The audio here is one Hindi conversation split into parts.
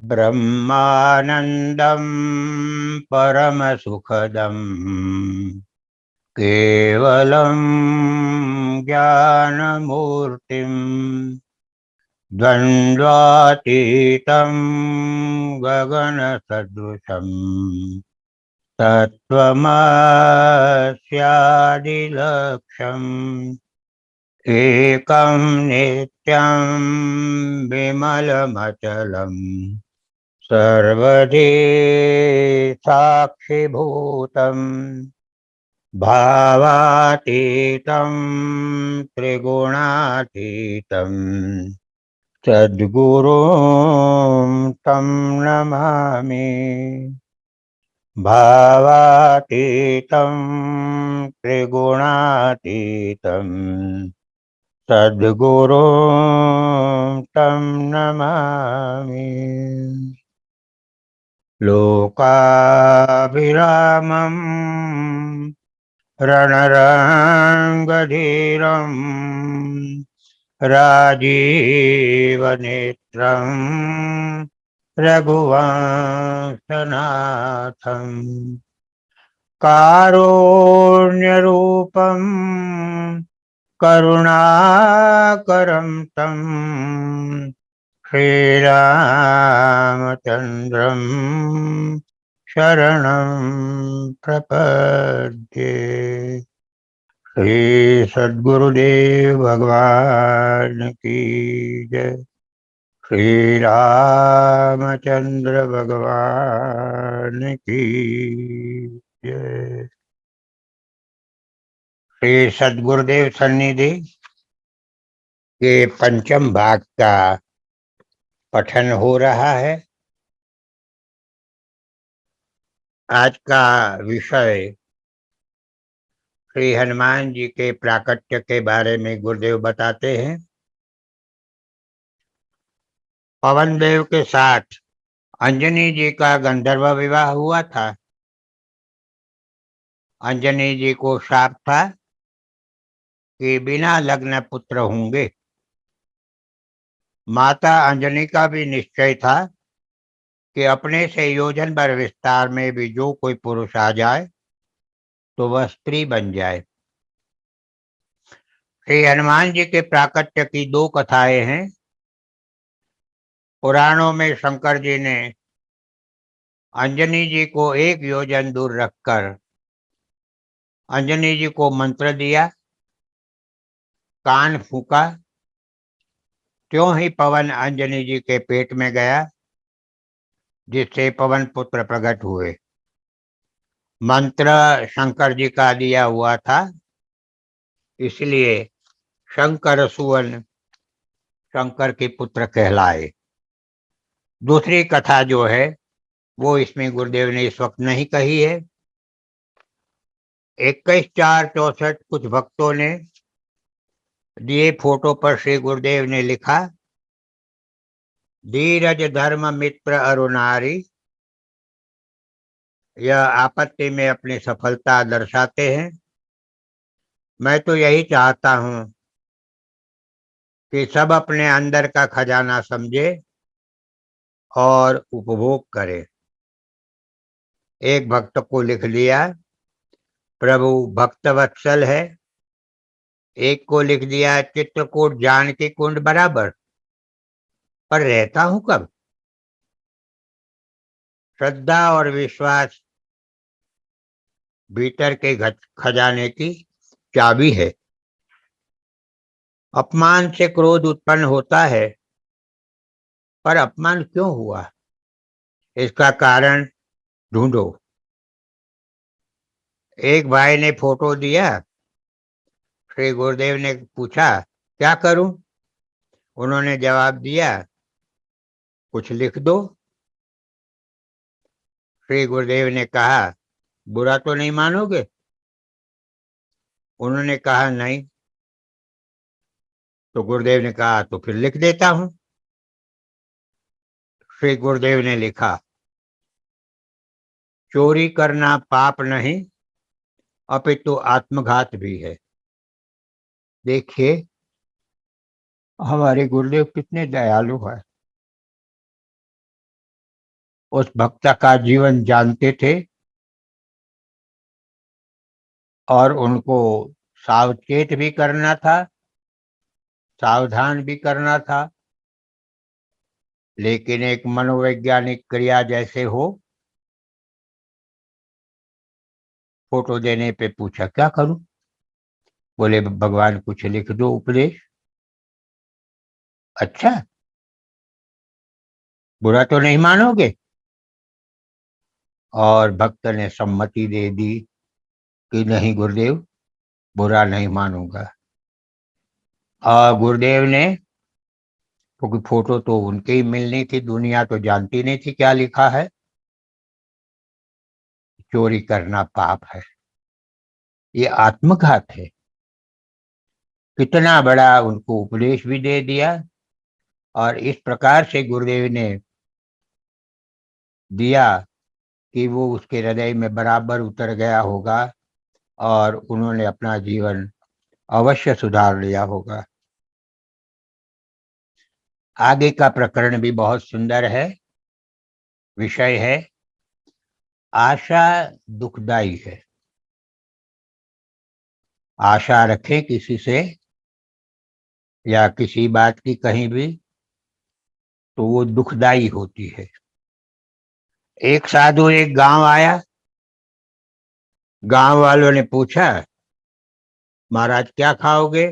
ब्रह्मानन्दं परमसुखदं केवलं ज्ञानमूर्तिम् द्वन्द्वातीतं गगनसदृशम् तत्त्वमस्यादिलक्ष्यम् एकं नित्यं विमलमचलम् सर्वधी साक्षिभूतम् भावातीतं त्रिगुणातीतम् सद्गुरुं तं नमामि। भावातीतं त्रिगुणातीतं सद्गुरुं तं नमामि। लोकाभिरामं रणरङ्गधीरम् राजीवनेत्रं रघुवंशनाथम् कारुण्यरूपं करुणाकरं तं श्रीरामचन्द्रं शरणं प्रपद्ये। श्री सद्गुरुदेव भगवान की जय। श्री रामचंद्र भगवान की जय। श्री सद्गुरुदेव सन्निधि के पंचम भाग का पठन हो रहा है। आज का विषय श्री हनुमान जी के प्राकट्य के बारे में गुरुदेव बताते हैं। पवन देव के साथ अंजनी जी का गंधर्व विवाह हुआ था। अंजनी जी को शाप था कि बिना लग्न पुत्र होंगे। माता अंजनी का भी निश्चय था कि अपने से योजन भर विस्तार में भी जो कोई पुरुष आ जाए तो वह स्त्री बन जाए। श्री हनुमान जी के प्राकट्य की दो कथाएं हैं। पुराणों में शंकर जी ने अंजनी जी को एक योजन दूर रखकर अंजनी जी को मंत्र दिया, कान फूका, त्यों ही पवन अंजनी जी के पेट में गया, जिससे पवन पुत्र प्रकट हुए। मंत्र शंकर जी का दिया हुआ था, इसलिए शंकर सुवन शंकर के पुत्र कहलाए। दूसरी कथा जो है वो इसमें गुरुदेव ने इस वक्त नहीं कही है। 21/4/64 कुछ भक्तों ने दिए फोटो पर श्री गुरुदेव ने लिखा, धीरज धर्म मित्र अरुणारी। यह आपत्ति में अपनी सफलता दर्शाते हैं। मैं तो यही चाहता हूं कि सब अपने अंदर का खजाना समझे और उपभोग करे। एक भक्त को लिख दिया, प्रभु भक्त वत्सल है। एक को लिख दिया, चित्रकूट जानकी कुंड बराबर, पर रहता हूं कब। श्रद्धा और विश्वास भीतर के खजाने की चाबी है। अपमान से क्रोध उत्पन्न होता है, पर अपमान क्यों हुआ, इसका कारण ढूंढो। एक भाई ने फोटो दिया। श्री गुरुदेव ने पूछा, क्या करूं? उन्होंने जवाब दिया, कुछ लिख दो। श्री गुरुदेव ने कहा, बुरा तो नहीं मानोगे? उन्होंने कहा, नहीं। तो गुरुदेव ने कहा, तो फिर लिख देता हूं। श्री गुरुदेव ने लिखा, चोरी करना पाप नहीं, अपितु आत्मघात भी है। देखिए हमारे गुरुदेव कितने दयालु हैं। उस भक्त का जीवन जानते थे और उनको सावचेत भी करना था, सावधान भी करना था। लेकिन एक मनोवैज्ञानिक क्रिया जैसे हो, फोटो देने पे पूछा क्या करूं? बोले भगवान कुछ लिख दो उपदेश। अच्छा, बुरा तो नहीं मानोगे? और भक्त ने सम्मति दे दी कि नहीं गुरुदेव, बुरा नहीं मानूंगा। और गुरुदेव ने, क्योंकि फोटो तो उनके ही मिलनी थी, दुनिया तो जानती नहीं थी क्या लिखा है। चोरी करना पाप है, ये आत्मघात है। कितना बड़ा उनको उपदेश भी दे दिया। और इस प्रकार से गुरुदेव ने दिया कि वो उसके हृदय में बराबर उतर गया होगा और उन्होंने अपना जीवन अवश्य सुधार लिया होगा। आगे का प्रकरण भी बहुत सुंदर है। विषय है आशा दुखदाई है। आशा रखें किसी से या किसी बात की कहीं भी, तो वो दुखदाई होती है। एक साधु एक गांव आया। गांव वालों ने पूछा, महाराज क्या खाओगे?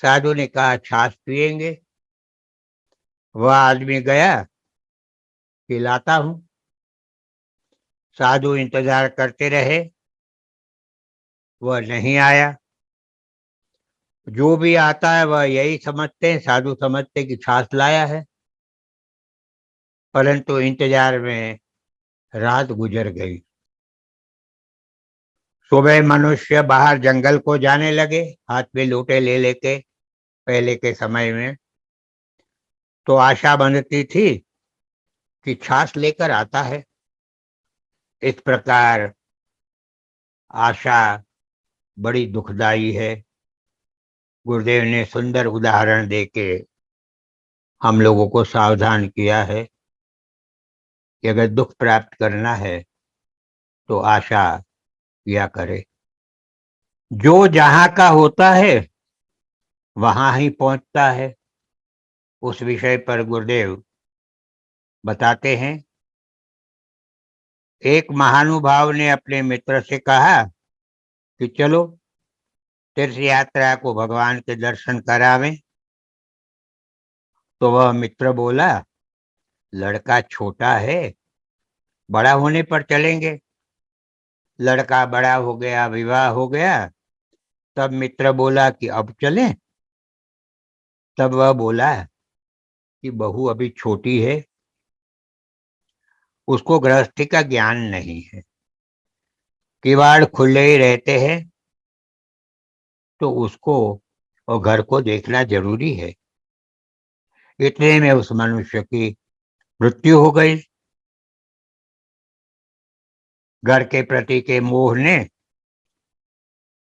साधु ने कहा छाछ पिएंगे। वह आदमी गया, पिलाता हूं। साधु इंतजार करते रहे, वह नहीं आया। जो भी आता है वह यही समझते हैं, साधु समझते कि छाछ लाया है। परंतु इंतजार में रात गुजर गई। सुबह मनुष्य बाहर जंगल को जाने लगे, हाथ में लोटे ले लेके। पहले के समय में तो आशा बंधती थी कि छाछ लेकर आता है। इस प्रकार आशा बड़ी दुखदाई है। गुरुदेव ने सुंदर उदाहरण देके हम लोगों को सावधान किया है कि अगर दुख प्राप्त करना है तो आशा किया करे। जो जहां का होता है वहां ही पहुंचता है। उस विषय पर गुरुदेव बताते हैं। एक महानुभाव ने अपने मित्र से कहा कि चलो तीर्थ यात्रा को भगवान के दर्शन करावें। तो वह मित्र बोला, लड़का छोटा है, बड़ा होने पर चलेंगे। लड़का बड़ा हो गया, विवाह हो गया। तब मित्र बोला कि अब चलें। तब वह बोला कि बहू अभी छोटी है, उसको गृहस्थी का ज्ञान नहीं है, किवाड़ खुले ही रहते हैं, तो उसको और घर को देखना जरूरी है। इतने में उस मनुष्य की मृत्यु हो गई। घर के प्रति के मोह ने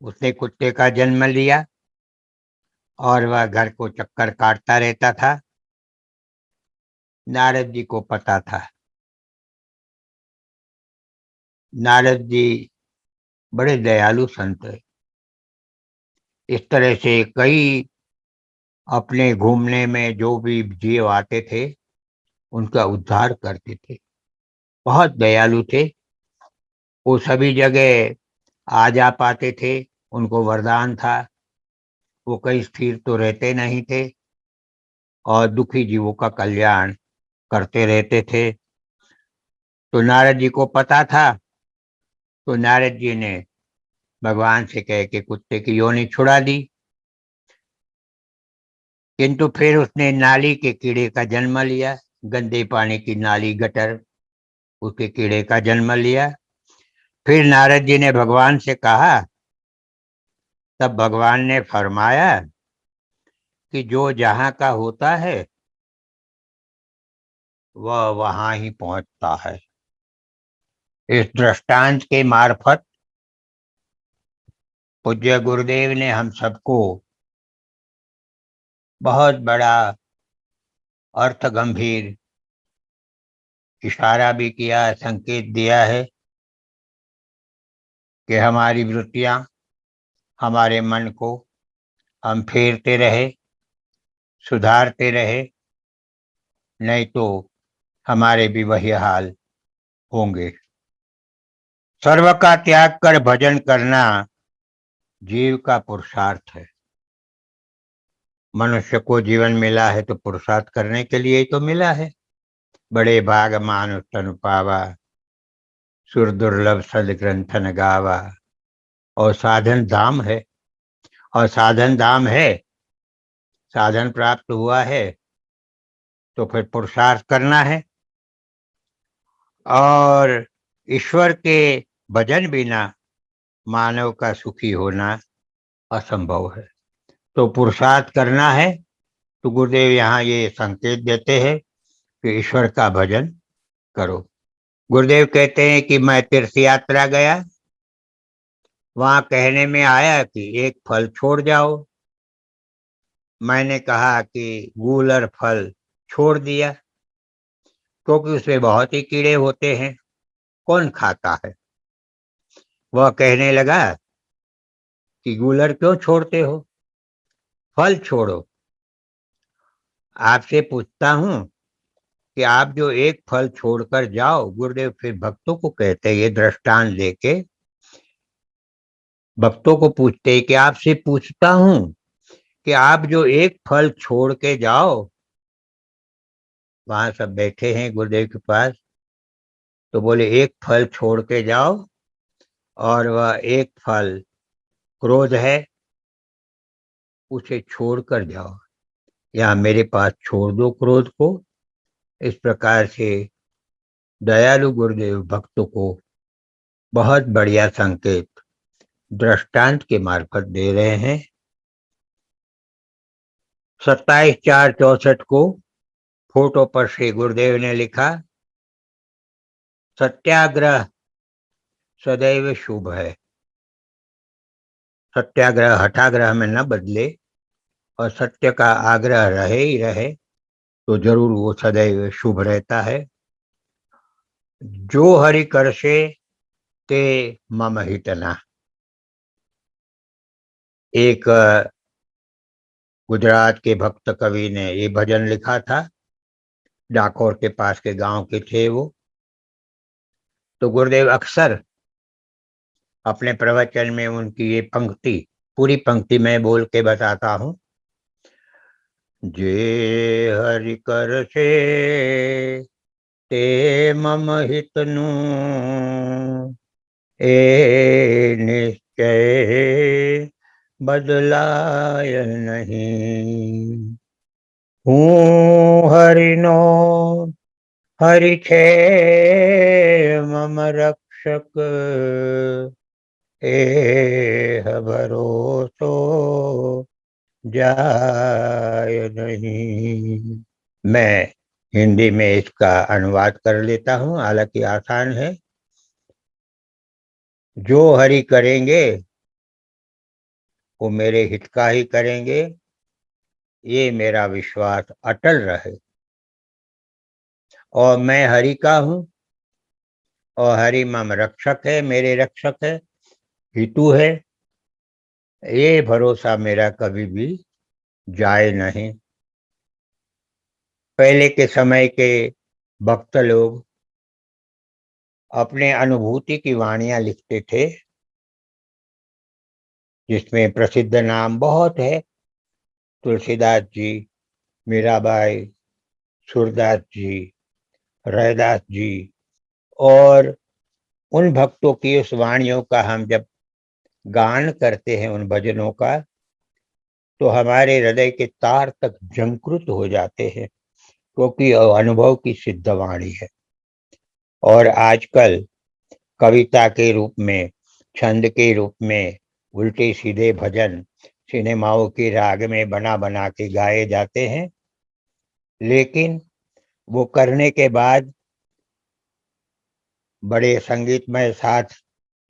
उसने कुत्ते का जन्म लिया और वह घर को चक्कर काटता रहता था। नारद जी को पता था। नारद जी बड़े दयालु संत है। इस तरह से कई अपने घूमने में जो भी जीव आते थे उनका उद्धार करते थे। बहुत दयालु थे। वो सभी जगह आ जा पाते थे, उनको वरदान था। वो कहीं स्थिर तो रहते नहीं थे और दुखी जीवों का कल्याण करते रहते थे। तो नारद जी को पता था। तो नारद जी ने भगवान से कह के कुत्ते की योनि छुड़ा दी। किंतु फिर उसने नाली के कीड़े का जन्म लिया। गंदे पानी की नाली, गटर, उसके कीड़े का जन्म लिया। फिर नारद जी ने भगवान से कहा। तब भगवान ने फरमाया कि जो जहां का होता है वह वहां ही पहुंचता है। इस दृष्टांत के मार्फत पूज्य गुरुदेव ने हम सबको बहुत बड़ा अर्थ गंभीर इशारा भी किया, संकेत दिया है कि हमारी वृत्तियां, हमारे मन को हम फेरते रहे, सुधारते रहे, नहीं तो हमारे भी वही हाल होंगे। सर्व का त्याग कर भजन करना जीव का पुरुषार्थ है। मनुष्य को जीवन मिला है तो पुरुषार्थ करने के लिए ही तो मिला है। बड़े भाग मानुष तनु पावा, सुर दुर्लभ सदग्रंथन गावा। और साधन धाम है, और साधन धाम है, साधन प्राप्त हुआ है तो फिर पुरुषार्थ करना है। और ईश्वर के भजन बिना मानव का सुखी होना असंभव है। तो पुरुषार्थ करना है। तो गुरुदेव यहाँ ये संकेत देते हैं कि ईश्वर का भजन करो। गुरुदेव कहते हैं कि मैं तीर्थ यात्रा गया, वहां कहने में आया कि एक फल छोड़ जाओ। मैंने कहा कि गूल और फल छोड़ दिया, क्योंकि उसमें बहुत ही कीड़े होते हैं, कौन खाता है। वह कहने लगा कि गूलर क्यों छोड़ते हो, फल छोड़ो। आपसे पूछता हूं कि आप जो एक फल छोड़कर जाओ, गुरुदेव फिर भक्तों को कहते हैं, ये दृष्टांत देके भक्तों को पूछते हैं कि आपसे पूछता हूं कि आप जो एक फल छोड़ के जाओ। वहां सब बैठे हैं गुरुदेव के पास, तो बोले एक फल छोड़ के जाओ, और वह एक फल क्रोध है, उसे छोड़कर जाओ, या मेरे पास छोड़ दो क्रोध को। इस प्रकार से दयालु गुरुदेव भक्तों को बहुत बढ़िया संकेत दृष्टांत के मार्फत दे रहे हैं। 27/4/64 को फोटो पर श्री गुरुदेव ने लिखा, सत्याग्रह सदैव शुभ है। सत्याग्रह हठाग्रह में न बदले और सत्य का आग्रह रहे ही रहे तो जरूर वो सदैव शुभ रहता है। जो हरि कर से ते मम हितना। एक गुजरात के भक्त कवि ने ये भजन लिखा था, डाकोर के पास के गांव के थे वो। तो गुरुदेव अक्सर अपने प्रवचन में उनकी ये पंक्ति, पूरी पंक्ति मैं बोल के बताता हूं। जे हरि कर से ते मम हितनु, ए निश्चय बदलाय नहीं। हूँ हरिनो हरि छे मम रक्षक, ए भरोसो जाय नहीं। मैं हिंदी में इसका अनुवाद कर लेता हूँ, हालांकि आसान है। जो हरि करेंगे वो मेरे हित का ही करेंगे, ये मेरा विश्वास अटल रहे। और मैं हरि का हूँ, और हरि मम रक्षक है, मेरे रक्षक है, हितु है, ये भरोसा मेरा कभी भी जाए नहीं। पहले के समय के भक्त लोग अपने अनुभूति की वाणियां लिखते थे, जिसमें प्रसिद्ध नाम बहुत है, तुलसीदास जी, मीराबाई, सूरदास जी, रैदास जी। और उन भक्तों की उस वाणियों का हम जब गान करते हैं, उन भजनों का, तो हमारे हृदय के तार तक झंकृत हो जाते हैं, क्योंकि अनुभव की सिद्ध वाणी है। और आजकल कविता के रूप में, छंद के रूप में उल्टे सीधे भजन सिनेमाओं के राग में बना बना के गाए जाते हैं, लेकिन वो करने के बाद बड़े संगीतमय साथ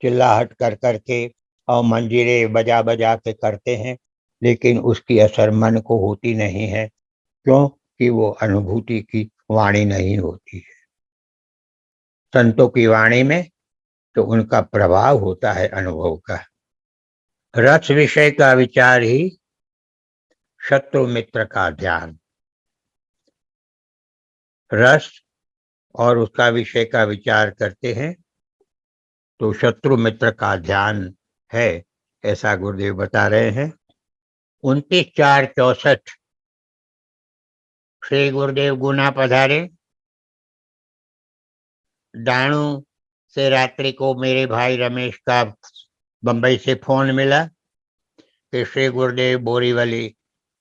चिल्लाहट कर करके और मंजीरे बजा बजा के करते हैं, लेकिन उसकी असर मन को होती नहीं है, क्योंकि वो अनुभूति की वाणी नहीं होती है। संतों की वाणी में तो उनका प्रभाव होता है अनुभव का। रस विषय का विचार ही शत्रु मित्र का ध्यान। रस और उसका विषय का विचार करते हैं तो शत्रु मित्र का ध्यान है, ऐसा गुरुदेव बता रहे हैं। 29/4/64 श्री गुरुदेव गुना पधारे। डाणू से रात्रि को मेरे भाई रमेश का बंबई से फोन मिला कि श्री गुरुदेव बोरीवली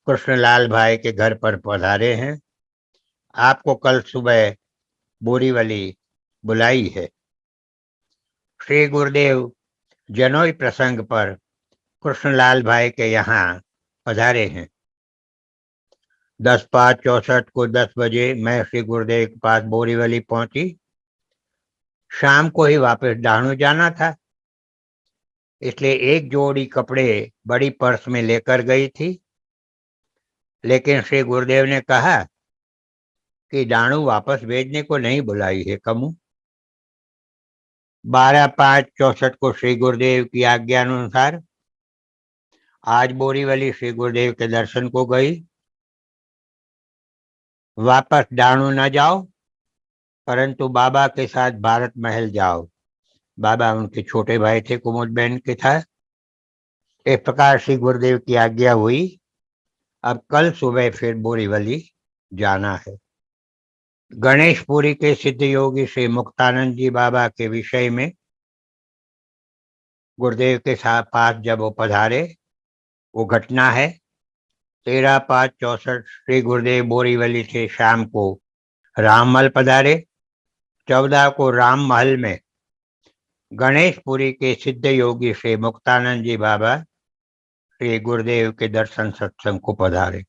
कृष्णलाल भाई के घर पर पधारे हैं, आपको कल सुबह बोरीवली बुलाई है। श्री गुरुदेव जनोई प्रसंग पर कृष्णलाल भाई के यहाँ पधारे हैं। 10/5/64 को 10 बजे मैं श्री गुरुदेव के पास बोरीवली पहुंची। शाम को ही वापस डाणू जाना था, इसलिए एक जोड़ी कपड़े बड़ी पर्स में लेकर गई थी। लेकिन श्री गुरुदेव ने कहा कि डाणू वापस भेजने को नहीं बुलाई है कमू। 12/5/64 को श्री गुरुदेव की आज्ञा अनुसार आज बोरीवली श्री गुरुदेव के दर्शन को गई। वापस डाणू न जाओ, परंतु बाबा के साथ भारत महल जाओ। बाबा उनके छोटे भाई थे, कुमुद बहन के था। इस प्रकार श्री गुरुदेव की आज्ञा हुई। अब कल सुबह फिर बोरीवली जाना है। गणेशपुरी के सिद्ध योगी श्री मुक्तानंद जी बाबा के विषय में गुरुदेव के साथ पास जब वो पधारे, वो घटना है। 13/5/64 श्री गुरुदेव बोरीवली से शाम को राममहल पधारे। 14 को राम महल में गणेशपुरी के सिद्ध योगी श्री मुक्तानंद जी बाबा श्री गुरुदेव के दर्शन सत्संग को पधारे।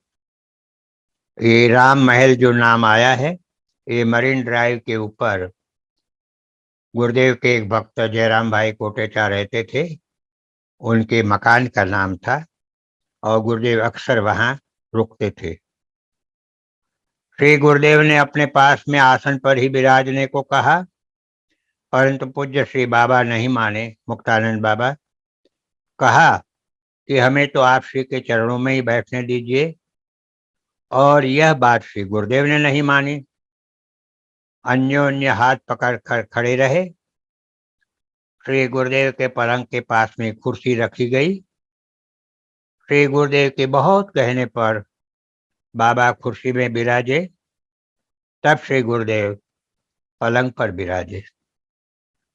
ये राम महल जो नाम आया है, ये मरीन ड्राइव के ऊपर गुरुदेव के एक भक्त जयराम भाई कोटेचा रहते थे, उनके मकान का नाम था और गुरुदेव अक्सर वहां रुकते थे। श्री गुरुदेव ने अपने पास में आसन पर ही विराजने को कहा, परंतु पूज्य श्री बाबा नहीं माने। मुक्तानंद बाबा कहा कि हमें तो आप श्री के चरणों में ही बैठने दीजिए, और यह बात श्री गुरुदेव ने नहीं मानी। अन्योन्य हाथ पकड़ कर खड़े रहे। श्री गुरुदेव के पलंग के पास में कुर्सी रखी गई। श्री गुरुदेव के बहुत कहने पर बाबा कुर्सी में विराजे, तब श्री गुरुदेव पलंग पर विराजे।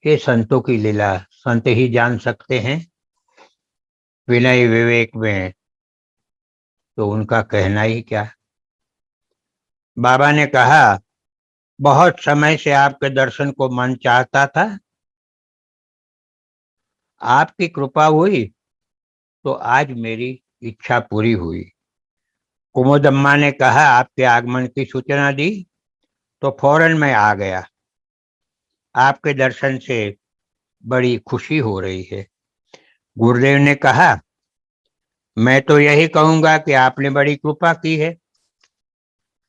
ये संतों की लीला संत ही जान सकते हैं। विनय विवेक में तो उनका कहना ही क्या। बाबा ने कहा, बहुत समय से आपके दर्शन को मन चाहता था, आपकी कृपा हुई तो आज मेरी इच्छा पूरी हुई। कुमुदम्मा ने कहा, आपके आगमन की सूचना दी तो फौरन मैं आ गया। आपके दर्शन से बड़ी खुशी हो रही है। गुरुदेव ने कहा, मैं तो यही कहूंगा कि आपने बड़ी कृपा की है,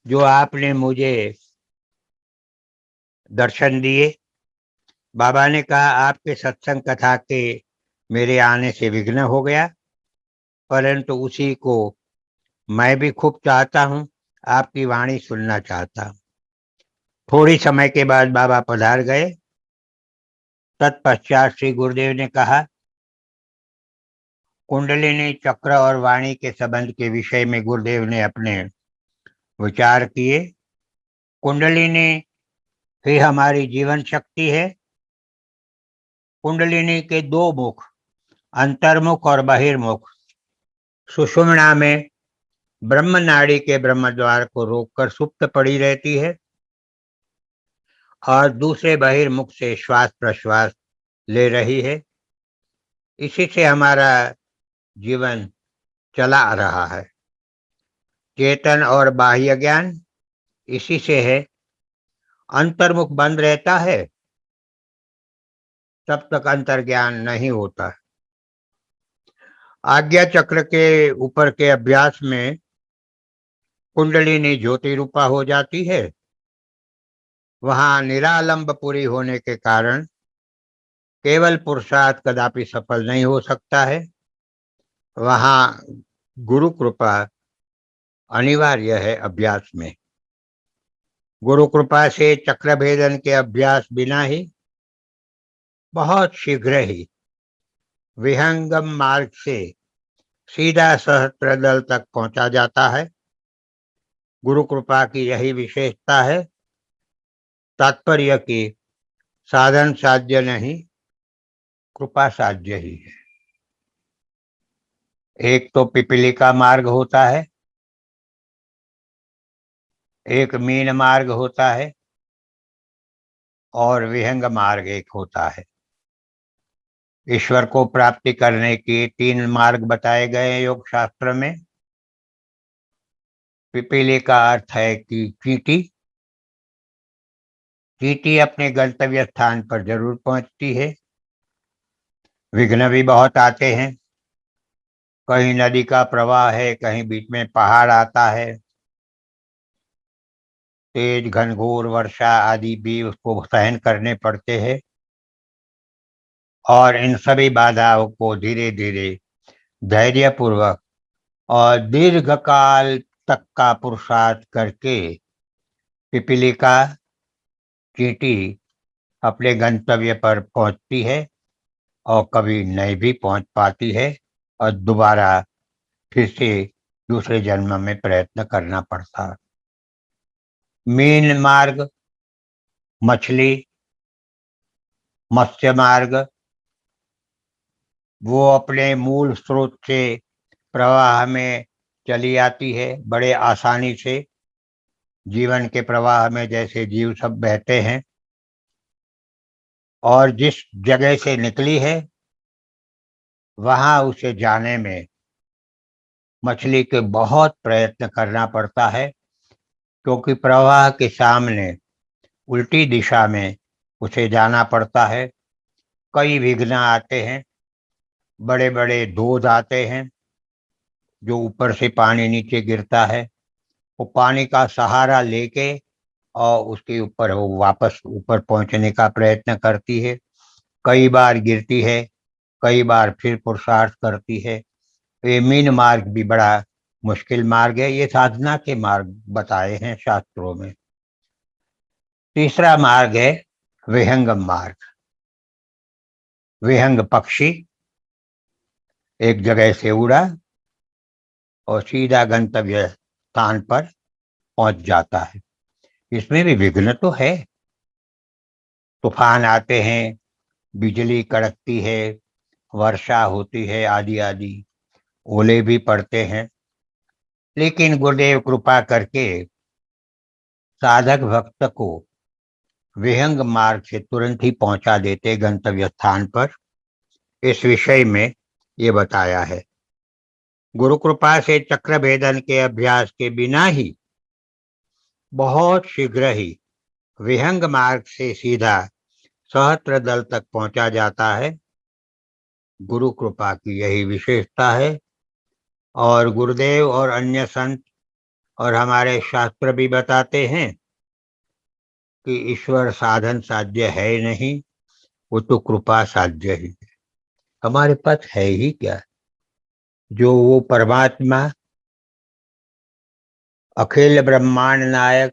जो आपने मुझे दर्शन दिए। बाबा ने कहा, आपके सत्संग कथा के मेरे आने से विघ्न हो गया, परंतु उसी को मैं भी खूब चाहता हूँ, आपकी वाणी सुनना चाहता हूँ। थोड़ी समय के बाद बाबा पधार गए। तत्पश्चात श्री गुरुदेव ने कहा, कुंडलिनी चक्र और वाणी के संबंध के विषय में गुरुदेव ने अपने विचार किए। कुंडलिनी ही हमारी जीवन शक्ति है। कुंडलिनी के दो मुख, अंतर्मुख और बहिर्मुख, सुषुम्ना में ब्रह्म नाड़ी के ब्रह्म द्वार को रोककर सुप्त पड़ी रहती है, और दूसरे बहिर्मुख से श्वास प्रश्वास ले रही है। इसी से हमारा जीवन चला आ रहा है। चेतन और बाह्य ज्ञान इसी से है। अंतर्मुख बंद रहता है, तब तक अंतर्ज्ञान नहीं होता। आज्ञा चक्र के ऊपर के अभ्यास में कुंडलिनी ज्योति रूपा हो जाती है, वहां निरालंब पूरी होने के कारण केवल पुरुषार्थ कदापि सफल नहीं हो सकता है। वहां गुरु कृपा अनिवार्य है अभ्यास में। गुरु कृपा से चक्र भेदन के अभ्यास बिना ही बहुत शीघ्र ही विहंगम मार्ग से सीधा सहस्त्र दल तक पहुंचा जाता है। गुरु कृपा की यही विशेषता है। तात्पर्य की साधन साध्य नहीं, कृपा साध्य ही है। एक तो पिपीली का मार्ग होता है, एक मीन मार्ग होता है और विहंग मार्ग एक होता है। ईश्वर को प्राप्ति करने के 3 मार्ग बताए गए हैं योग शास्त्र में। पिपीली का अर्थ है कि चींटी। चींटी अपने गंतव्य स्थान पर जरूर पहुंचती है। विघ्न भी बहुत आते हैं। कहीं नदी का प्रवाह है, कहीं बीच में पहाड़ आता है, तेज घनघोर वर्षा आदि भी उसको सहन करने पड़ते हैं। और इन सभी बाधाओं को धीरे धीरे धैर्यपूर्वक और दीर्घ काल तक का पुरुषार्थ करके पिपीलिका चींटी अपने गंतव्य पर पहुंचती है और कभी नहीं भी पहुंच पाती है और दोबारा फिर से दूसरे जन्म में प्रयत्न करना पड़ता। मीन मार्ग, मछली, मत्स्य मार्ग, वो अपने मूल स्रोत से प्रवाह में चली आती है बड़े आसानी से। जीवन के प्रवाह में जैसे जीव सब बहते हैं, और जिस जगह से निकली है वहां उसे जाने में मछली के बहुत प्रयत्न करना पड़ता है, क्योंकि प्रवाह के सामने उल्टी दिशा में उसे जाना पड़ता है। कई विघ्न आते हैं, बड़े बड़े धोध आते हैं जो ऊपर से पानी नीचे गिरता है। वो पानी का सहारा लेके और उसके ऊपर वो वापस ऊपर पहुंचने का प्रयत्न करती है। कई बार गिरती है, कई बार फिर पुरुषार्थ करती है। ये मीन मार्ग भी बड़ा मुश्किल मार्ग है। ये साधना के मार्ग बताए हैं शास्त्रों में। तीसरा मार्ग है विहंगम मार्ग। विहंग पक्षी एक जगह से उड़ा और सीधा गंतव्य स्थान पर पहुंच जाता है। इसमें भी विघ्न तो है। तूफान आते हैं, बिजली कड़कती है, वर्षा होती है आदि आदि, ओले भी पड़ते हैं। लेकिन गुरुदेव कृपा करके साधक भक्त को विहंग मार्ग से तुरंत ही पहुंचा देते गंतव्य स्थान पर। इस विषय में ये बताया है। गुरु कृपा से चक्र भेदन के अभ्यास के बिना ही बहुत शीघ्र ही विहंग मार्ग से सीधा सहस्त्र दल तक पहुंचा जाता है। गुरु कृपा की यही विशेषता है। और गुरुदेव और अन्य संत और हमारे शास्त्र भी बताते हैं कि ईश्वर साधन साध्य है नहीं, वो तो कृपा साध्य ही है। हमारे पास है ही क्या जो वो परमात्मा अखिल ब्रह्मांड नायक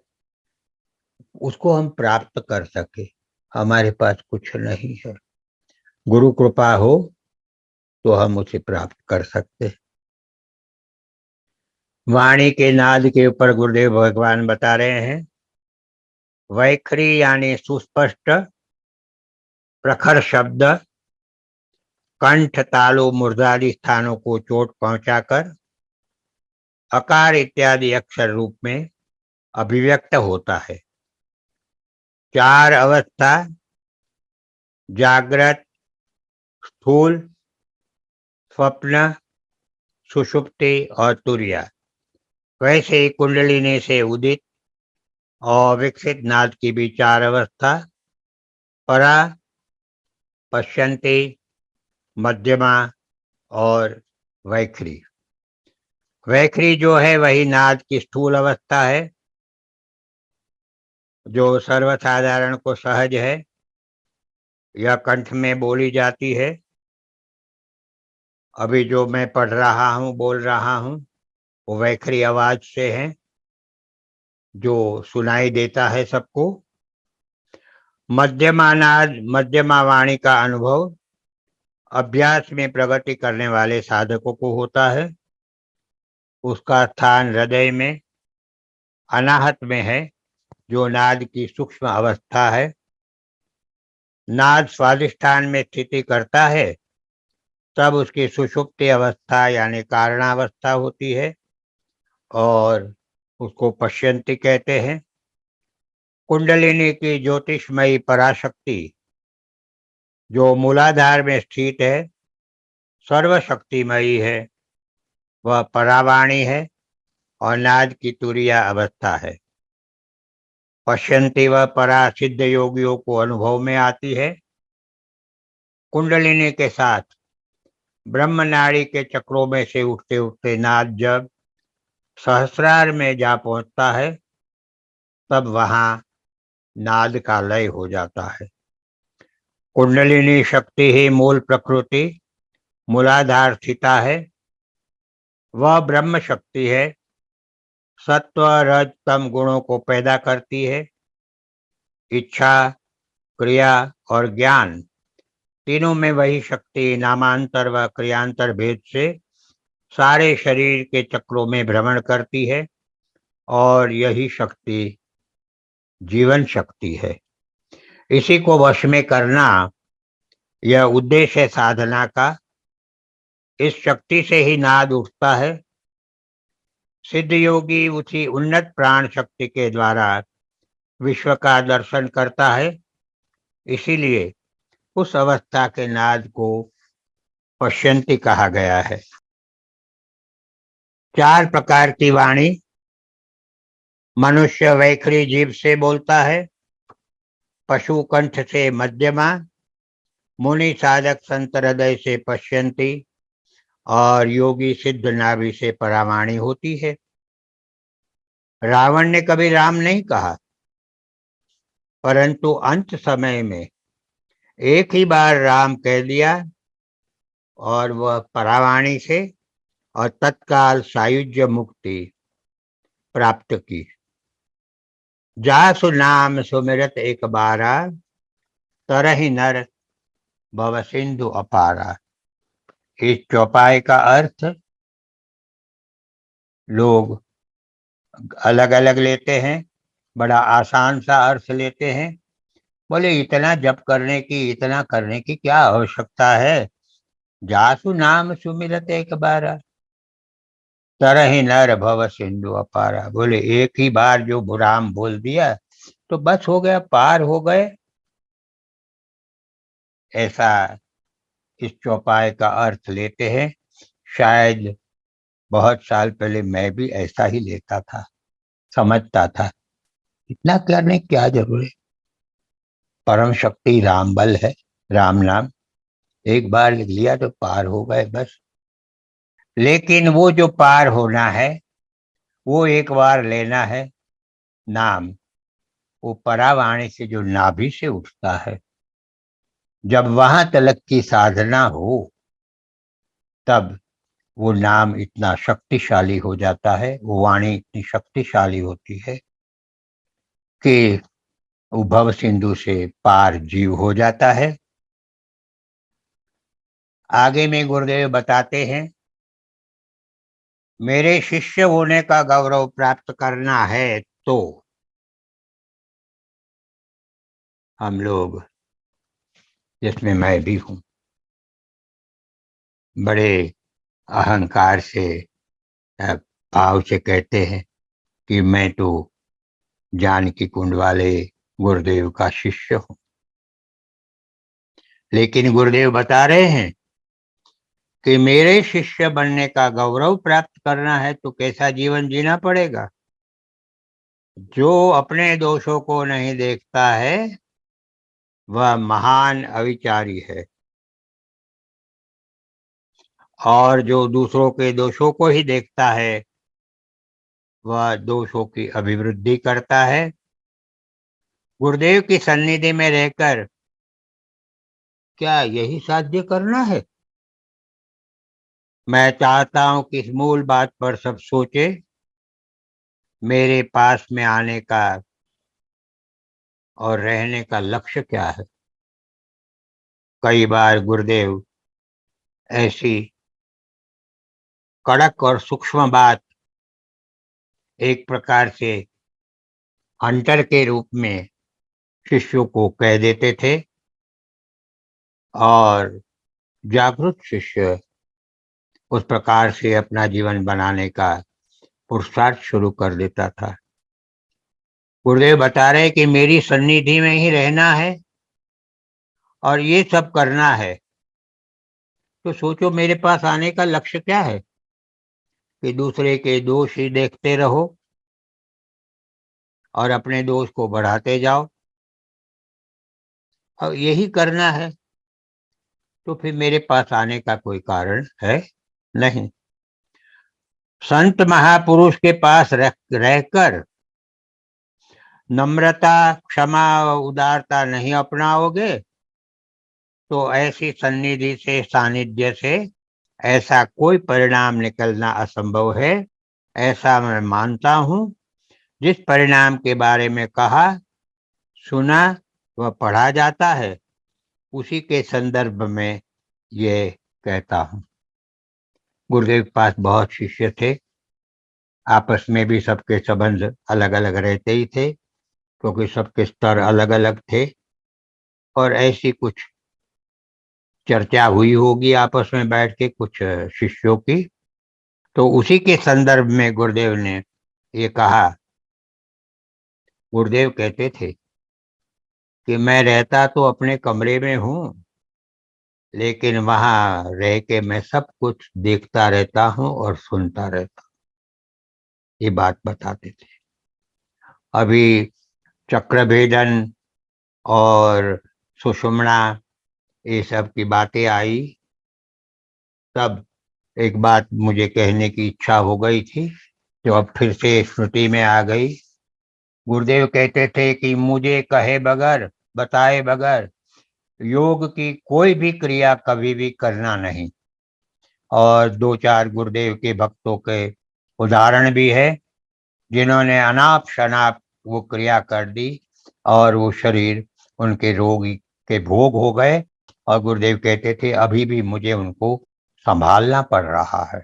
उसको हम प्राप्त कर सके। हमारे पास कुछ नहीं है। गुरु कृपा हो तो हम उसे प्राप्त कर सकते। वाणी के नाद के ऊपर गुरुदेव भगवान बता रहे हैं, वैखरी यानी सुस्पष्ट प्रखर शब्द कंठ तालु मूर्धादि स्थानों को चोट पहुंचाकर अकार इत्यादि अक्षर रूप में अभिव्यक्त होता है। 4 अवस्था, जागृत, स्थूल, स्वप्न, सुषुप्ति और तुर्या, वैसे ही कुंडलिनी से उदित और विकसित नाद की भी 4 अवस्था, परा, पश्यन्ति, मध्यमा और वैखरी। वैखरी जो है वही नाद की स्थूल अवस्था है। जो सर्वसाधारण को सहज है, यह कंठ में बोली जाती है। अभी जो मैं पढ़ रहा हूँ, बोल रहा हूँ, वो वैखरी आवाज से है, जो सुनाई देता है सबको। मध्यमानाद मध्यमा वाणी का अनुभव अभ्यास में प्रगति करने वाले साधकों को होता है। उसका स्थान हृदय में, अनाहत में है, जो नाद की सूक्ष्म अवस्था है। नाद स्वादिष्ठान में स्थिति करता है, तब उसकी सुषुप्ति अवस्था यानी कारणावस्था होती है, और उसको पश्यंती कहते हैं। कुंडलिनी की ज्योतिषमयी पराशक्ति जो मूलाधार में स्थित है, सर्वशक्तिमयी है, वह परावाणी है और नाद की तुरीय अवस्था है। पश्यंती व परा सिद्ध योगियों को अनुभव में आती है। कुंडलिनी के साथ ब्रह्म नाड़ी के चक्रों में से उठते उठते नाद जब सहस्रार में जा पहुंचता है, तब वहां नाद का लय हो जाता है। कुंडलिनी शक्ति ही मूल प्रकृति, मूलाधार स्थिता है। वह ब्रह्म शक्ति है, सत्व रज तम गुणों को पैदा करती है। इच्छा, क्रिया और ज्ञान तीनों में वही शक्ति नामांतर व क्रियांतर भेद से सारे शरीर के चक्रों में भ्रमण करती है, और यही शक्ति जीवन शक्ति है। इसी को वश में करना यह उद्देश्य है साधना का। इस शक्ति से ही नाद उठता है। सिद्ध योगी उसी उन्नत प्राण शक्ति के द्वारा विश्व का दर्शन करता है। इसीलिए उस अवस्था के नाद को पश्यंती कहा गया है। 4 प्रकार की वाणी। मनुष्य वैखरी जीभ से बोलता है, पशु कंठ से मध्यमा, मुनि साधक संत हृदय से पश्यंती, और योगी सिद्ध नाभि से परावाणी होती है। रावण ने कभी राम नहीं कहा, परंतु अंत समय में एक ही बार राम कह दिया, और वह परावाणी से और तत्काल सायुज्य मुक्ति प्राप्त की। जासु नाम सुमिरत एक बारा, तरहि नर भव सिंधु अपारा। इस चौपाई का अर्थ लोग अलग अलग लेते हैं, बड़ा आसान सा अर्थ लेते हैं। बोले इतना जप करने की, इतना करने की क्या आवश्यकता है? जासु नाम सुमिरत एक बारा, तरहि नर भव सिंधु अपारा। बोले एक ही बार जो राम बोल दिया तो बस हो गया, पार हो गए। ऐसा इस चौपाई का अर्थ लेते हैं। शायद बहुत साल पहले मैं भी ऐसा ही लेता था, समझता था इतना करने की क्या जरूरत है, परम शक्ति राम बल है, राम नाम एक बार लिख लिया तो पार हो गए बस। लेकिन वो जो पार होना है, वो एक बार लेना है नाम, वो परावाणी से जो नाभि से उठता है। जब वहां तलक की साधना हो, तब वो नाम इतना शक्तिशाली हो जाता है, वो वाणी इतनी शक्तिशाली होती है कि उभव सिंधु से पार जीव हो जाता है। आगे में गुरुदेव बताते हैं, मेरे शिष्य होने का गौरव प्राप्त करना है तो हम लोग, जिसमें मैं भी हूं, बड़े अहंकार से, भाव से कहते हैं कि मैं तो जानकी कुंड वाले गुरुदेव का शिष्य हूं। लेकिन गुरुदेव बता रहे हैं कि मेरे शिष्य बनने का गौरव प्राप्त करना है तो कैसा जीवन जीना पड़ेगा? जो अपने दोषों को नहीं देखता है, वह महान अविचारी है, और जो दूसरों के दोषों को ही देखता है, वह दोषों की अभिवृद्धि करता है। गुरुदेव की सन्निधि में रहकर क्या यही साध्य करना है? मैं चाहता हूं कि इस मूल बात पर सब सोचे। मेरे पास में आने का और रहने का लक्ष्य क्या है? कई बार गुरुदेव ऐसी कड़क और सूक्ष्म बात एक प्रकार से हंटर के रूप में शिष्यों को कह देते थे और जागरूक शिष्य उस प्रकार से अपना जीवन बनाने का पुरुषार्थ शुरू कर देता था। गुरुदेव बता रहे कि मेरी सन्निधि में ही रहना है और ये सब करना है, तो सोचो मेरे पास आने का लक्ष्य क्या है? कि दूसरे के दोष ही देखते रहो और अपने दोष को बढ़ाते जाओ, और यही करना है, तो फिर मेरे पास आने का कोई कारण है नहीं। संत महापुरुष के पास रहकर नम्रता, क्षमा और उदारता नहीं अपनाओगे तो ऐसी सन्निधि से, सानिध्य से ऐसा कोई परिणाम निकलना असंभव है, ऐसा मैं मानता हूं। जिस परिणाम के बारे में कहा, सुना व पढ़ा जाता है, उसी के संदर्भ में ये कहता हूं। गुरुदेव के पास बहुत शिष्य थे, आपस में भी सबके संबंध अलग अलग रहते ही थे, क्योंकि सबके स्तर अलग अलग थे। और ऐसी कुछ चर्चा हुई होगी आपस में बैठ के कुछ शिष्यों की, तो उसी के संदर्भ में गुरुदेव ने ये कहा। गुरुदेव कहते थे कि मैं रहता तो अपने कमरे में हूं, लेकिन वहां रह के मैं सब कुछ देखता रहता हूं और सुनता रहता हूं। ये बात बताते थे। अभी चक्रभेदन और सुषुम्ना ये सब की बातें आई, तब एक बात मुझे कहने की इच्छा हो गई थी, जो अब फिर से स्मृति में आ गई। गुरुदेव कहते थे कि मुझे कहे बगैर, बताए बगैर योग की कोई भी क्रिया कभी भी करना नहीं। और दो चार गुरुदेव के भक्तों के उदाहरण भी है, जिन्होंने अनाप शनाप वो क्रिया कर दी और वो शरीर उनके रोग के भोग हो गए। और गुरुदेव कहते थे अभी भी मुझे उनको संभालना पड़ रहा है।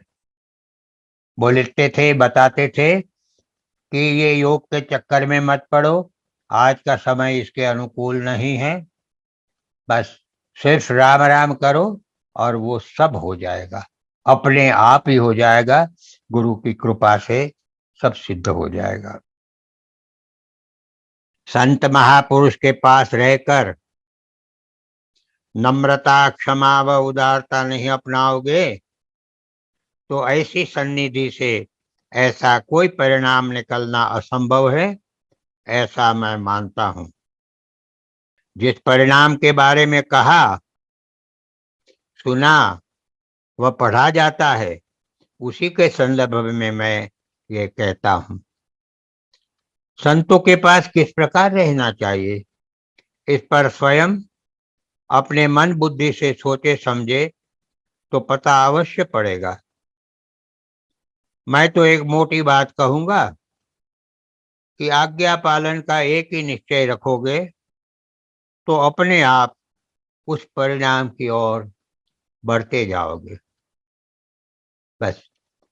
बोलते थे, बताते थे कि ये योग के चक्कर में मत पड़ो, आज का समय इसके अनुकूल नहीं है, बस सिर्फ राम राम करो और वो सब हो जाएगा, अपने आप ही हो जाएगा, गुरु की कृपा से सब सिद्ध हो जाएगा। संत महापुरुष के पास रहकर नम्रता, क्षमा व उदारता नहीं अपनाओगे तो ऐसी सन्निधि से ऐसा कोई परिणाम निकलना असंभव है, ऐसा मैं मानता हूं। जिस परिणाम के बारे में कहा, सुना व पढ़ा जाता है, उसी के संदर्भ में मैं ये कहता हूं। संतों के पास किस प्रकार रहना चाहिए, इस पर स्वयं अपने मन बुद्धि से सोचे समझे तो पता अवश्य पड़ेगा। मैं तो एक मोटी बात कहूंगा कि आज्ञा पालन का एक ही निश्चय रखोगे तो अपने आप उस परिणाम की ओर बढ़ते जाओगे। बस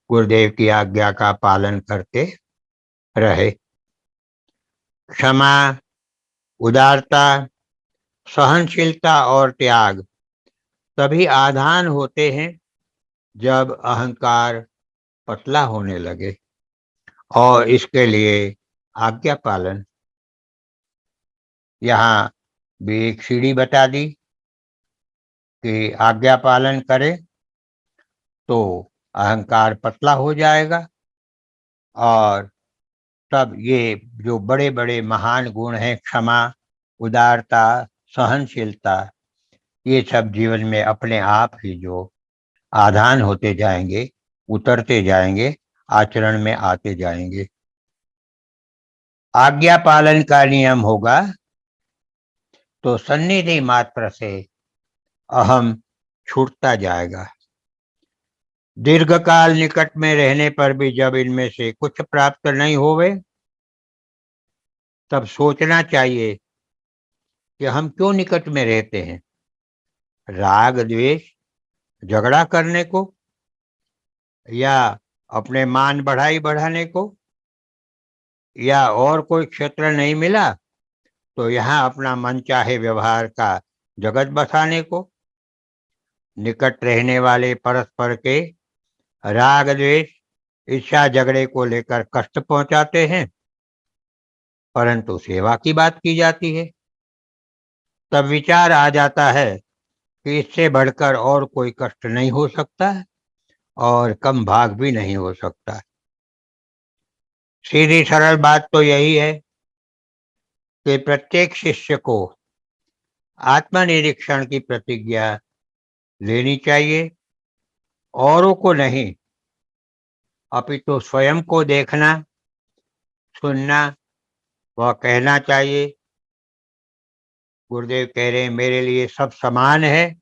गुरुदेव की आज्ञा का पालन करते रहे। क्षमा, उदारता, सहनशीलता और त्याग तभी आधान होते हैं जब अहंकार पतला होने लगे, और इसके लिए आज्ञा पालन। यहाँ भी एक सीढ़ी बता दी कि आज्ञा पालन करें तो अहंकार पतला हो जाएगा, और तब ये जो बड़े बड़े महान गुण हैं, क्षमा, उदारता, सहनशीलता, ये सब जीवन में अपने आप ही जो आधान होते जाएंगे, उतरते जाएंगे, आचरण में आते जाएंगे। आज्ञा पालन का नियम होगा तो सन्निधि मात्र से अहम छूटता जाएगा। दीर्घकाल निकट में रहने पर भी जब इनमें से कुछ प्राप्त नहीं होवे, तब सोचना चाहिए कि हम क्यों निकट में रहते हैं। राग द्वेष झगड़ा करने को, या अपने मान बढ़ाई बढ़ाने को, या और कोई क्षेत्र नहीं मिला तो यहाँ अपना मनचाहे व्यवहार का जगत बसाने को। निकट रहने वाले परस्पर के राग द्वेष ईर्ष्या झगड़े को लेकर कष्ट पहुंचाते हैं, परंतु सेवा की बात की जाती है। तब विचार आ जाता है कि इससे बढ़कर और कोई कष्ट नहीं हो सकता और कम भाग भी नहीं हो सकता। सीधी सरल बात तो यही है कि प्रत्येक शिष्य को आत्मनिरीक्षण की प्रतिज्ञा लेनी चाहिए, औरों को नहीं, अपितु स्वयं को देखना, सुनना व कहना चाहिए। गुरुदेव कह रहे हैं, मेरे लिए सब समान है,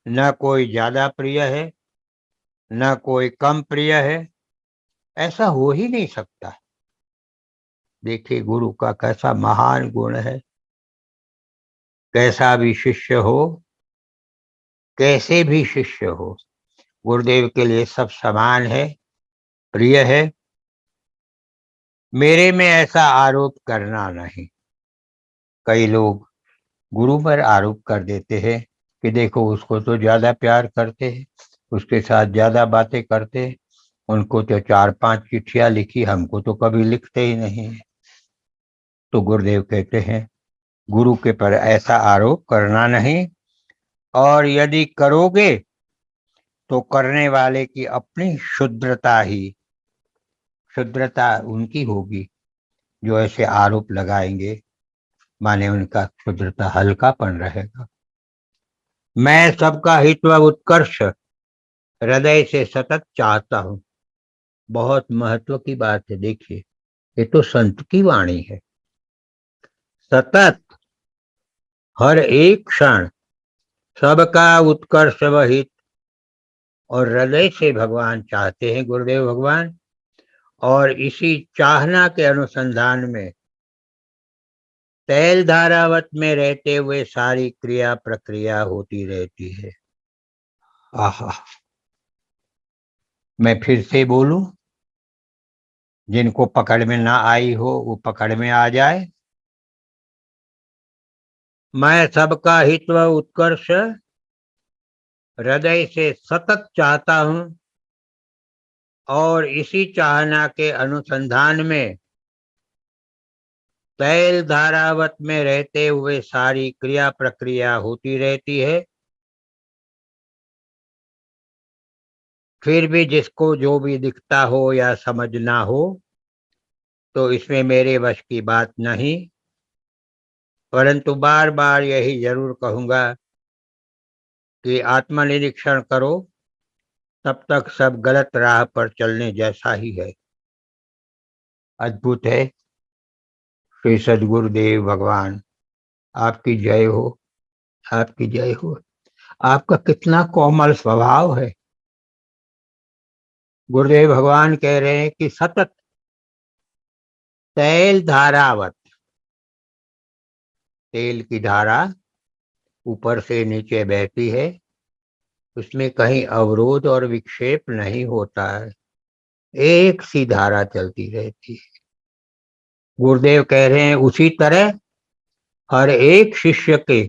न कोई ज्यादा प्रिय है न कोई कम प्रिय है, ऐसा हो ही नहीं सकता। देखिए गुरु का कैसा महान गुण है। कैसा भी शिष्य हो, कैसे भी शिष्य हो, गुरुदेव के लिए सब समान है, प्रिय है। मेरे में ऐसा आरोप करना नहीं। कई लोग गुरु पर आरोप कर देते हैं कि देखो उसको तो ज्यादा प्यार करते हैं, उसके साथ ज्यादा बातें करते हैं, उनको तो 4-5 चिट्ठियां लिखी, हमको तो कभी लिखते ही नहीं है। तो गुरुदेव कहते हैं गुरु के पर ऐसा आरोप करना नहीं, और यदि करोगे तो करने वाले की अपनी शुद्रता उनकी होगी जो ऐसे आरोप लगाएंगे, माने उनका क्षुद्रता हल्कापन रहेगा। मैं सबका हित व उत्कर्ष हृदय से सतत चाहता हूं। बहुत महत्व की बात है। देखिए ये तो संत की वाणी है। सतत, हर एक क्षण सबका उत्कर्ष व हित और हृदय से भगवान चाहते हैं, गुरुदेव भगवान। और इसी चाहना के अनुसंधान में तैल धारावत में रहते हुए सारी क्रिया प्रक्रिया होती रहती है। आहा, मैं फिर से बोलूं, जिनको पकड़ में ना आई हो वो पकड़ में आ जाए। मैं सबका हित व उत्कर्ष हृदय से सतत चाहता हूं, और इसी चाहना के अनुसंधान में तैल धारावत में रहते हुए सारी क्रिया प्रक्रिया होती रहती है। फिर भी जिसको जो भी दिखता हो या समझना हो, तो इसमें मेरे वश की बात नहीं। परंतु बार बार यही जरूर कहूंगा कि आत्मनिरीक्षण करो, तब तक सब गलत राह पर चलने जैसा ही है। अद्भुत है। श्री सद्गुरुदेव भगवान, आपकी जय हो, आपकी जय हो। आपका कितना कोमल स्वभाव है। गुरुदेव भगवान कह रहे हैं कि सतत तैल धारावत, तेल की धारा ऊपर से नीचे बहती है, उसमें कहीं अवरोध और विक्षेप नहीं होता है, एक सी धारा चलती रहती है। गुरुदेव कह रहे हैं उसी तरह हर एक शिष्य के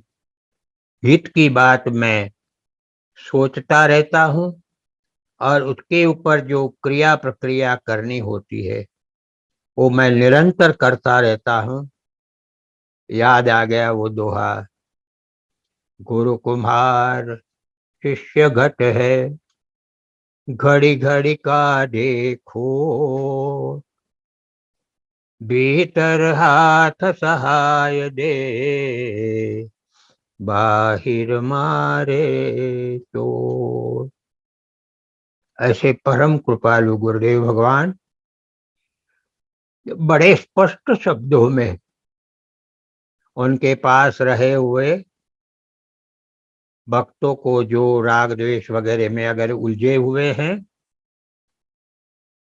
हित की बात मैं सोचता रहता हूं, और उसके ऊपर जो क्रिया प्रक्रिया करनी होती है वो मैं निरंतर करता रहता हूं। याद आ गया वो दोहा, गुरु कुम्हार शिष्य घट है, घड़ी घड़ी का देखो, भीतर हाथ सहाय दे, बाहिर मारे चोट। ऐसे परम कृपालु गुरुदेव भगवान बड़े स्पष्ट शब्दों में उनके पास रहे हुए भक्तों को जो राग द्वेष वगैरह में अगर उलझे हुए हैं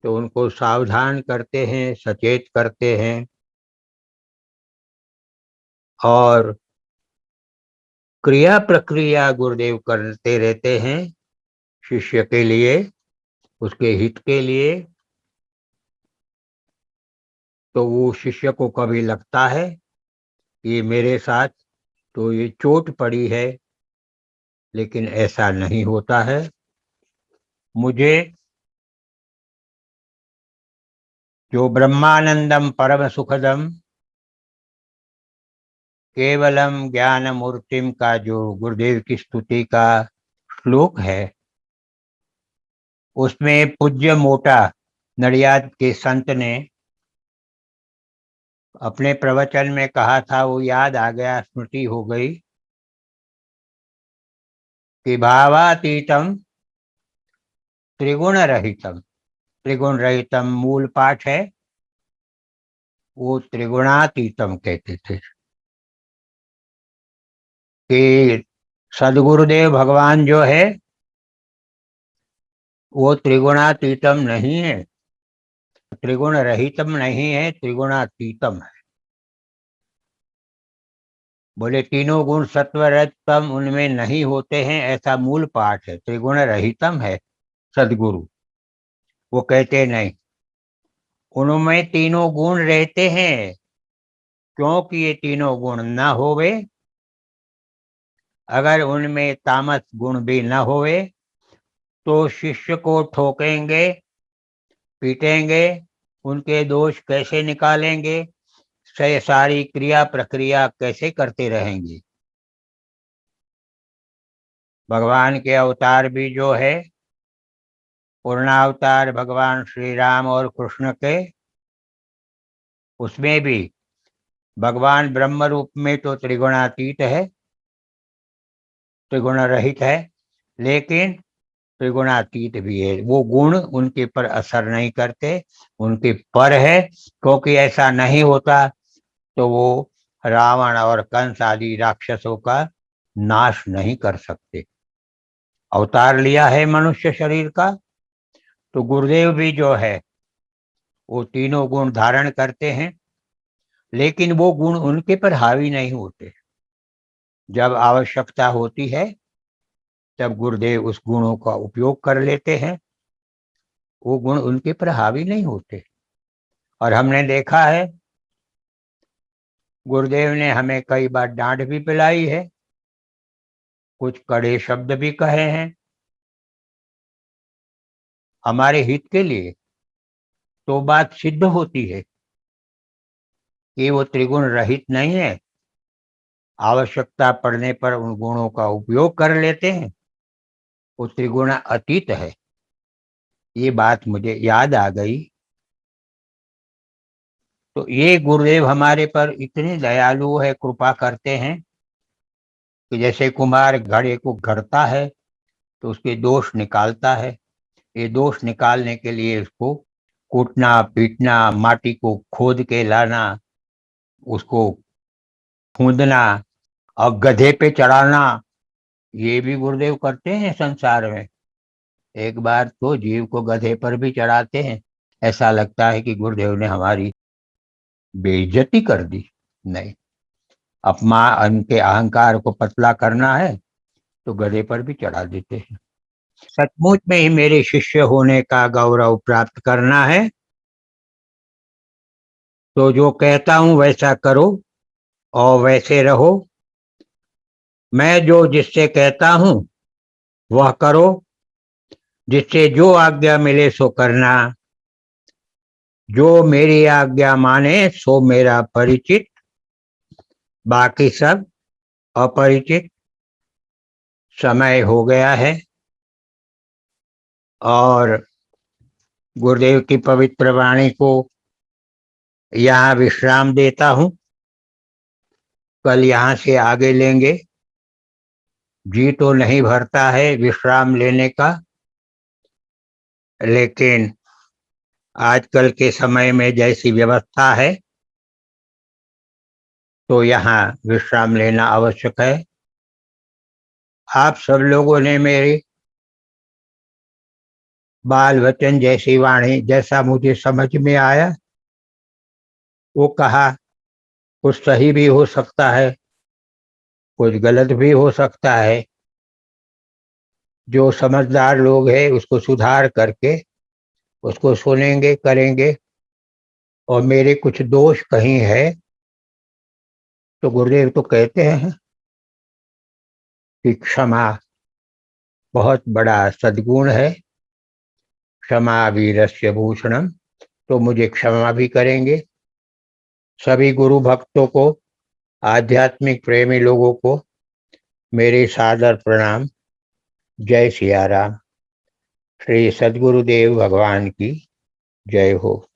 तो उनको सावधान करते हैं, सचेत करते हैं और क्रिया प्रक्रिया गुरुदेव करते रहते हैं शिष्य के लिए, उसके हित के लिए। तो वो शिष्य को कभी लगता है कि मेरे साथ तो ये चोट पड़ी है, लेकिन ऐसा नहीं होता है। मुझे जो ब्रह्मानंदम परम सुखदम केवलम ज्ञान मूर्तिम का जो गुरुदेव की स्तुति का श्लोक है, उसमें पूज्य मोटा नडियाद के संत ने अपने प्रवचन में कहा था, वो याद आ गया, स्मृति हो गई कि भावातीतम त्रिगुण रहितम। त्रिगुण रहितम मूल पाठ है, वो त्रिगुणातीतम कहते थे कि सदगुरुदेव भगवान जो है वो त्रिगुणातीतम नहीं है, त्रिगुण रहितम नहीं है, त्रिगुणातीतम है। बोले तीनों गुण सत्व रजतम उनमें नहीं होते हैं, ऐसा मूल पाठ है। त्रिगुण रहितम है सदगुरु, वो कहते नहीं उनमें तीनों गुण रहते हैं। क्योंकि ये तीनों गुण न होवे, अगर उनमें तामस गुण भी न होवे तो शिष्य को ठोकेंगे, पीटेंगे, उनके दोष कैसे निकालेंगे, से सारी क्रिया प्रक्रिया कैसे करते रहेंगे। भगवान के अवतार भी जो है, पूर्णावतार भगवान श्री राम और कृष्ण के, उसमें भी भगवान ब्रह्म रूप में तो त्रिगुणातीत है, त्रिगुण रहित है, लेकिन त्रिगुणातीत भी है। वो गुण उनके पर असर नहीं करते, उनके पर है। क्योंकि ऐसा नहीं होता तो वो रावण और कंस आदि राक्षसों का नाश नहीं कर सकते। अवतार लिया है मनुष्य शरीर का, तो गुरुदेव भी जो है वो तीनों गुण धारण करते हैं, लेकिन वो गुण उनके पर हावी नहीं होते। जब आवश्यकता होती है तब गुरुदेव उस गुणों का उपयोग कर लेते हैं, वो गुण उनके पर हावी नहीं होते। और हमने देखा है गुरुदेव ने हमें कई बार डांट भी पिलाई है, कुछ कड़े शब्द भी कहे हैं हमारे हित के लिए। तो बात सिद्ध होती है कि वो त्रिगुण रहित नहीं है, आवश्यकता पड़ने पर उन गुणों का उपयोग कर लेते हैं, वो त्रिगुण अतीत है। ये बात मुझे याद आ गई। तो ये गुरुदेव हमारे पर इतने दयालु है, कृपा करते हैं कि जैसे कुम्हार घड़े को घड़ता है तो उसके दोष निकालता है। ये दोष निकालने के लिए उसको कूटना, पीटना, माटी को खोद के लाना, उसको खूंदना और गधे पे चढ़ाना, ये भी गुरुदेव करते हैं संसार में। एक बार तो जीव को गधे पर भी चढ़ाते हैं, ऐसा लगता है कि गुरुदेव ने हमारी बेइज्जती कर दी। नहीं, अपमान, उनके अहंकार को पतला करना है तो गधे पर भी चढ़ा देते हैं। सचमुच में ही मेरे शिष्य होने का गौरव प्राप्त करना है तो जो कहता हूं वैसा करो और वैसे रहो। मैं जो जिससे कहता हूं वह करो, जिससे जो आज्ञा मिले सो करना। जो मेरी आज्ञा माने सो मेरा परिचित, बाकी सब अपरिचित। समय हो गया है और गुरुदेव की पवित्र वाणी को यहाँ विश्राम देता हूँ। कल यहाँ से आगे लेंगे। जी तो नहीं भरता है विश्राम लेने का, लेकिन आजकल के समय में जैसी व्यवस्था है तो यहाँ विश्राम लेना आवश्यक है। आप सब लोगों ने मेरी बाल वचन जैसी वाणी जैसा मुझे समझ में आया वो कहा, कुछ सही भी हो सकता है, कुछ गलत भी हो सकता है। जो समझदार लोग हैं उसको सुधार करके उसको सुनेंगे, करेंगे। और मेरे कुछ दोष कहीं है तो गुरुदेव तो कहते हैं कि क्षमा बहुत बड़ा सद्गुण है। क्षमा वीरस्य भूषणम। तो मुझे क्षमा भी करेंगे। सभी गुरु भक्तों को, आध्यात्मिक प्रेमी लोगों को मेरे सादर प्रणाम। जय सिया राम। श्री सद्गुरुदेव भगवान की जय हो।